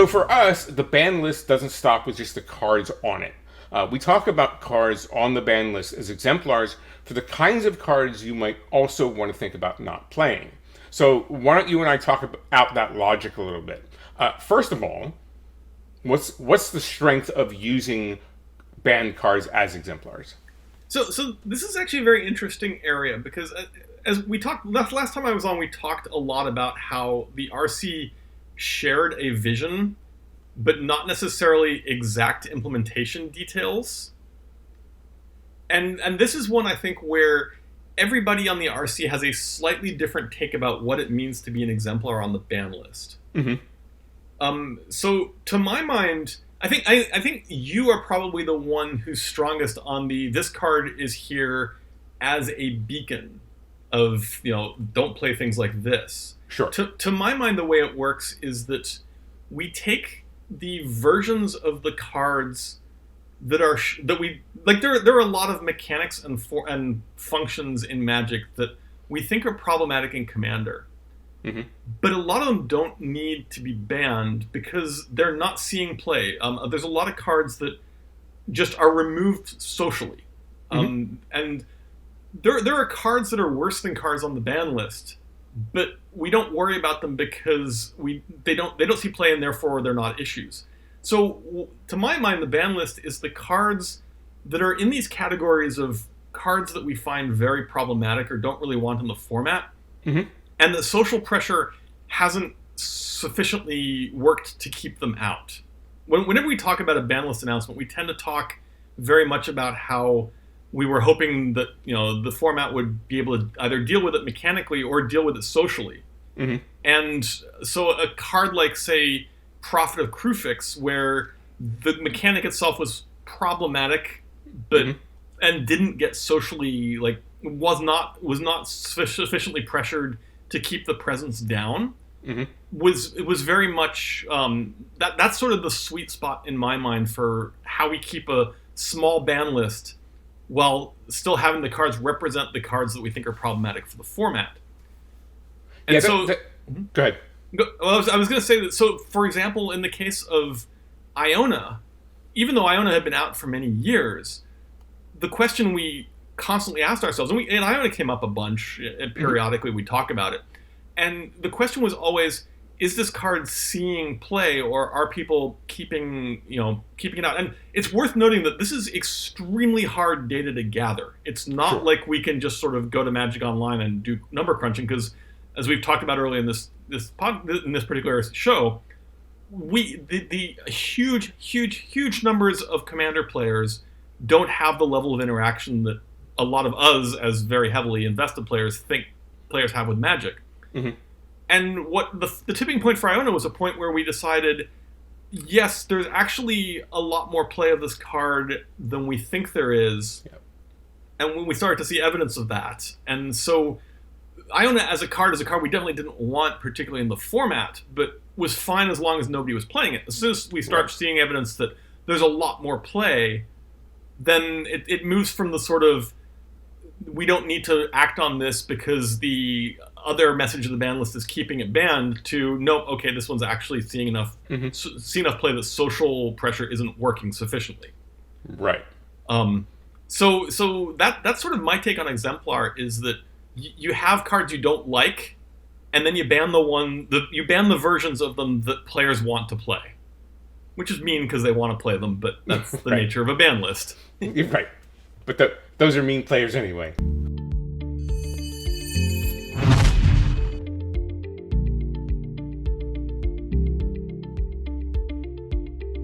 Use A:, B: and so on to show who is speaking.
A: So for us, the ban list doesn't stop with just the cards on it. We talk about cards on the ban list as exemplars for the kinds of cards you might also want to think about not playing. So why don't you and I talk out that logic a little bit? First of all, what's the strength of using banned cards as exemplars?
B: So this is actually a very interesting area because as we talked last time I was on, we talked a lot about how the RC shared a vision, but not necessarily exact implementation details. And this is one I think where everybody on the RC has a slightly different take about what it means to be an exemplar on the ban list. So to my mind, I think you are probably the one who's strongest on this card is here as a beacon of, don't play things like this.
A: Sure.
B: To my mind, the way it works is that we take the versions of the cards that we like. There are a lot of mechanics and functions in Magic that we think are problematic in Commander. But a lot of them don't need to be banned because they're not seeing play. There's a lot of cards that just are removed socially. And there are cards that are worse than cards on the ban list, but we don't worry about them because they don't see play and therefore they're not issues. So to my mind, the ban list is the cards that are in these categories of cards that we find very problematic or don't really want in the format. And the social pressure hasn't sufficiently worked to keep them out. Whenever we talk about a ban list announcement, we tend to talk very much about how we were hoping that the format would be able to either deal with it mechanically or deal with it socially. And so a card like, say, Prophet of Krufix, where the mechanic itself was problematic, but and didn't get socially was not sufficiently pressured to keep the presence down. It was very much that's sort of the sweet spot in my mind for how we keep a small ban list while still having the cards represent the cards that we think are problematic for the format. And
A: go ahead.
B: Well, I was going to say that. So, for example, in the case of Iona, even though Iona had been out for many years, the question we constantly asked ourselves, and Iona came up a bunch, and periodically we talk about it, and the question was always, is this card seeing play, or are people keeping it out? And it's worth noting that this is extremely hard data to gather. It's not like we can just sort of go to Magic Online and do number crunching, because as we've talked about earlier in this particular show, the huge numbers of Commander players don't have the level of interaction that a lot of us, as very heavily invested players, think players have with Magic. And what the tipping point for Iona was a point where we decided, yes, there's actually a lot more play of this card than we think there is. And when we started to see evidence of that, and so Iona as a card we definitely didn't want, particularly in the format, but was fine as long as nobody was playing it. As soon as we start seeing evidence that there's a lot more play, then it moves from the sort of, we don't need to act on this because the other message of the ban list is keeping it banned, to, nope, okay, this one's actually seeing enough play that social pressure isn't working sufficiently.
A: Right.
B: So that's sort of my take on Exemplar, is that you have cards you don't like, and then you ban the versions of them that players want to play, which is mean because they want to play them, but that's the nature of a ban list.
A: Right, but those are mean players anyway.